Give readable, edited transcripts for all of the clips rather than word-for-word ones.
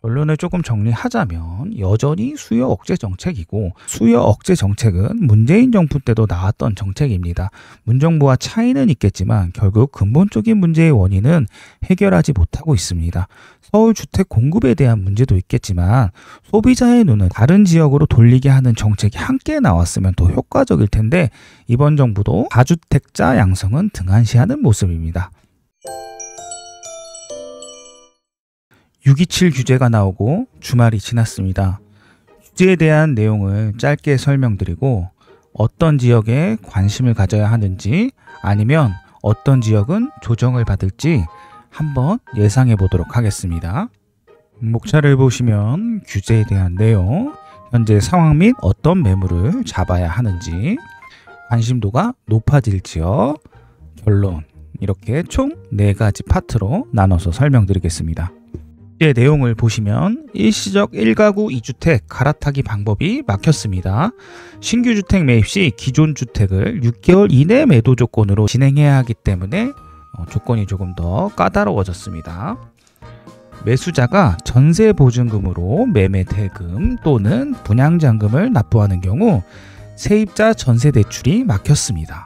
결론을 조금 정리하자면 여전히 수요 억제 정책이고, 수요 억제 정책은 문재인 정부 때도 나왔던 정책입니다. 문정부와 차이는 있겠지만 결국 근본적인 문제의 원인은 해결하지 못하고 있습니다. 서울 주택 공급에 대한 문제도 있겠지만 소비자의 눈은 다른 지역으로 돌리게 하는 정책이 함께 나왔으면 더 효과적일 텐데, 이번 정부도 다주택자 양성은 등한시하는 모습입니다. 6.27 규제가 나오고 주말이 지났습니다. 규제에 대한 내용을 짧게 설명드리고, 어떤 지역에 관심을 가져야 하는지, 아니면 어떤 지역은 조정을 받을지 한번 예상해 보도록 하겠습니다. 목차를 보시면 규제에 대한 내용, 현재 상황 및 어떤 매물을 잡아야 하는지, 관심도가 높아질 지역, 결론, 이렇게 총 4가지 파트로 나눠서 설명드리겠습니다. 규제 내용을 보시면 일시적 1가구 2주택 갈아타기 방법이 막혔습니다. 신규 주택 매입 시 기존 주택을 6개월 이내 매도 조건으로 진행해야 하기 때문에 조건이 조금 더 까다로워졌습니다. 매수자가 전세 보증금으로 매매 대금 또는 분양잔금을 납부하는 경우 세입자 전세 대출이 막혔습니다.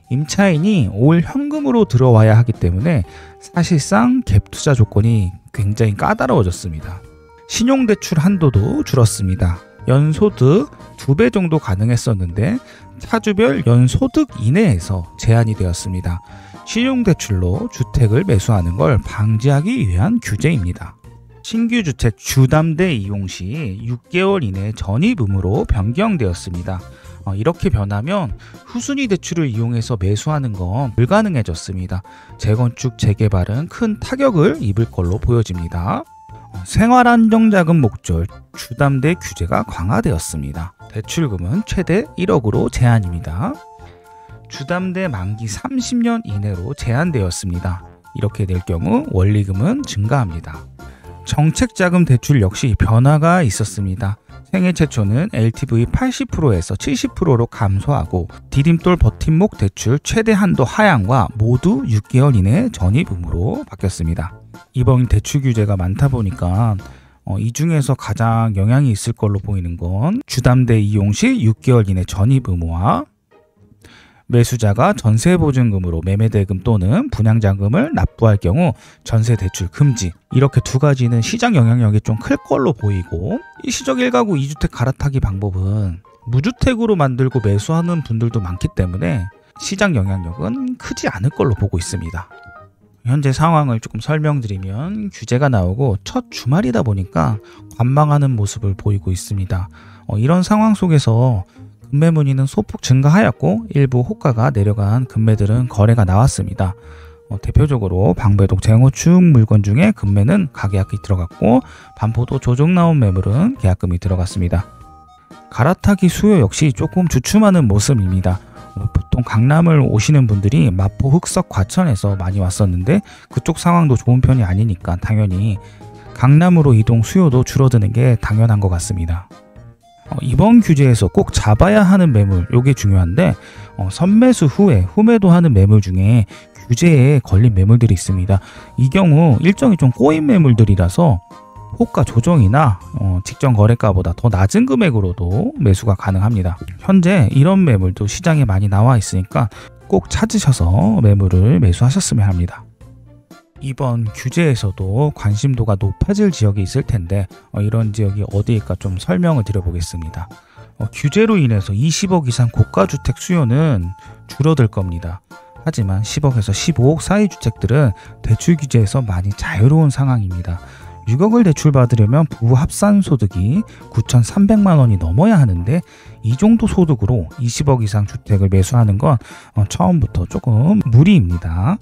임차인이 올 현금으로 들어와야 하기 때문에 사실상 갭 투자 조건이 굉장히 까다로워졌습니다. 신용대출 한도도 줄었습니다. 연소득 2배 정도 가능했었는데 차주별 연소득 이내에서 제한이 되었습니다. 신용대출로 주택을 매수하는 걸 방지하기 위한 규제입니다. 신규 주택 주담대 이용 시 6개월 이내 전입 의무로 변경되었습니다. 이렇게 변하면 후순위 대출을 이용해서 매수하는 건 불가능해졌습니다. 재건축, 재개발은 큰 타격을 입을 걸로 보여집니다. 생활안정자금 목절 주담대 규제가 강화되었습니다. 대출금은 최대 1억으로 제한입니다. 주담대 만기 30년 이내로 제한되었습니다. 이렇게 될 경우 원리금은 증가합니다. 정책자금 대출 역시 변화가 있었습니다. 생애 최초는 LTV 80%에서 70%로 감소하고, 디딤돌 버팀목 대출 최대 한도 하향과 모두 6개월 이내 전입 의무로 바뀌었습니다. 이번 대출 규제가 많다 보니까 이 중에서 가장 영향이 있을 걸로 보이는 건 주담대 이용 시 6개월 이내 전입 의무와 매수자가 전세보증금으로 매매대금 또는 분양자금을 납부할 경우 전세대출 금지, 이렇게 2가지는 시장 영향력이 좀 클 걸로 보이고, 일시적 1가구 2주택 갈아타기 방법은 무주택으로 만들고 매수하는 분들도 많기 때문에 시장 영향력은 크지 않을 걸로 보고 있습니다. 현재 상황을 조금 설명드리면, 규제가 나오고 첫 주말이다 보니까 관망하는 모습을 보이고 있습니다. 이런 상황 속에서 금매 문의는 소폭 증가하였고, 일부 호가가 내려간 금매들은 거래가 나왔습니다. 대표적으로 방배동 재건축 물건 중에 금매는 가계약이 들어갔고, 반포도 조정 나온 매물은 계약금이 들어갔습니다. 갈아타기 수요 역시 조금 주춤하는 모습입니다. 보통 강남을 오시는 분들이 마포, 흑석, 과천에서 많이 왔었는데 그쪽 상황도 좋은 편이 아니니까 당연히 강남으로 이동 수요도 줄어드는 게 당연한 것 같습니다. 이번 규제에서 꼭 잡아야 하는 매물, 요게 중요한데, 선매수 후에 후매도하는 매물 중에 규제에 걸린 매물들이 있습니다. 이 경우 일정이 좀 꼬인 매물들이라서 호가 조정이나 직전 거래가보다 더 낮은 금액으로도 매수가 가능합니다. 현재 이런 매물도 시장에 많이 나와 있으니까 꼭 찾으셔서 매물을 매수하셨으면 합니다. 이번 규제에서도 관심도가 높아질 지역이 있을 텐데 이런 지역이 어디일까 좀 설명을 드려보겠습니다. 규제로 인해서 20억 이상 고가주택 수요는 줄어들 겁니다. 하지만 10억에서 15억 사이 주택들은 대출 규제에서 많이 자유로운 상황입니다. 6억을 대출받으려면 부부 합산 소득이 9,300만 원이 넘어야 하는데, 이 정도 소득으로 20억 이상 주택을 매수하는 건 처음부터 조금 무리입니다.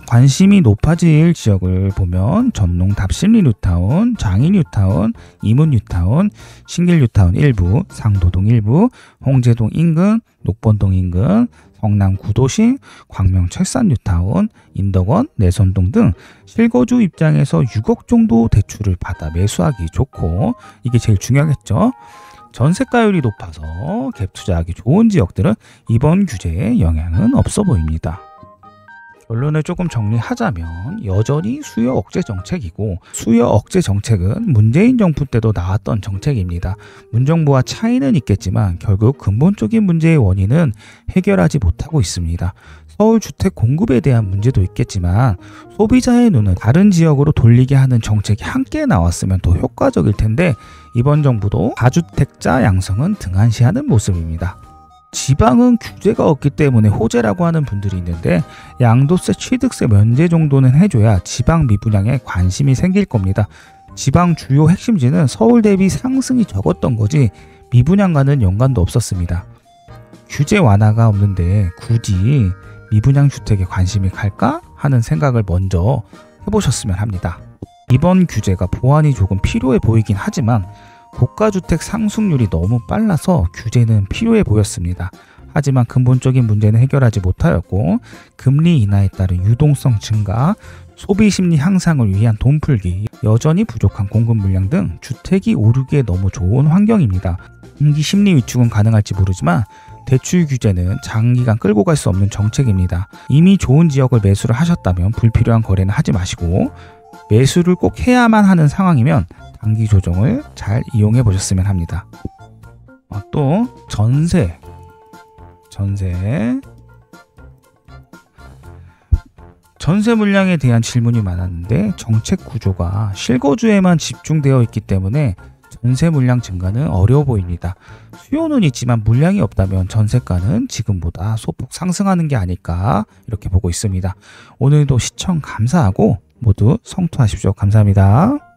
관심이 높아질 지역을 보면 전농 답심리 뉴타운, 장인 뉴타운, 이문 뉴타운, 신길 뉴타운 일부, 상도동 일부, 홍제동 인근, 녹번동 인근, 성남 구도심, 광명 철산 뉴타운, 인덕원, 내선동 등 실거주 입장에서 6억 정도 대출을 받아 매수하기 좋고, 이게 제일 중요하겠죠. 전세가율이 높아서 갭 투자하기 좋은 지역들은 이번 규제에 영향은 없어 보입니다. 결론을 조금 정리하자면 여전히 수요 억제 정책이고, 수요 억제 정책은 문재인 정부 때도 나왔던 정책입니다. 문정부와 차이는 있겠지만 결국 근본적인 문제의 원인은 해결하지 못하고 있습니다. 서울 주택 공급에 대한 문제도 있겠지만 소비자의 눈은 다른 지역으로 돌리게 하는 정책이 함께 나왔으면 더 효과적일 텐데, 이번 정부도 다주택자 양성은 등한시하는 모습입니다. 지방은 규제가 없기 때문에 호재라고 하는 분들이 있는데, 양도세, 취득세 면제 정도는 해줘야 지방 미분양에 관심이 생길 겁니다. 지방 주요 핵심지는 서울 대비 상승이 적었던 거지 미분양과는 연관도 없었습니다. 규제 완화가 없는데 굳이 미분양 주택에 관심이 갈까 하는 생각을 먼저 해보셨으면 합니다. 이번 규제가 보완이 조금 필요해 보이긴 하지만 고가주택 상승률이 너무 빨라서 규제는 필요해 보였습니다. 하지만 근본적인 문제는 해결하지 못하였고, 금리 인하에 따른 유동성 증가, 소비심리 향상을 위한 돈풀기, 여전히 부족한 공급 물량 등 주택이 오르기에 너무 좋은 환경입니다. 임기 심리 위축은 가능할지 모르지만 대출 규제는 장기간 끌고 갈 수 없는 정책입니다. 이미 좋은 지역을 매수를 하셨다면 불필요한 거래는 하지 마시고, 매수를 꼭 해야만 하는 상황이면 단기 조정을 잘 이용해 보셨으면 합니다. 또 전세 물량에 대한 질문이 많았는데, 정책 구조가 실거주에만 집중되어 있기 때문에 전세 물량 증가는 어려워 보입니다. 수요는 있지만 물량이 없다면 전세가는 지금보다 소폭 상승하는 게 아닐까, 이렇게 보고 있습니다. 오늘도 시청 감사하고 모두 성투하십시오. 감사합니다.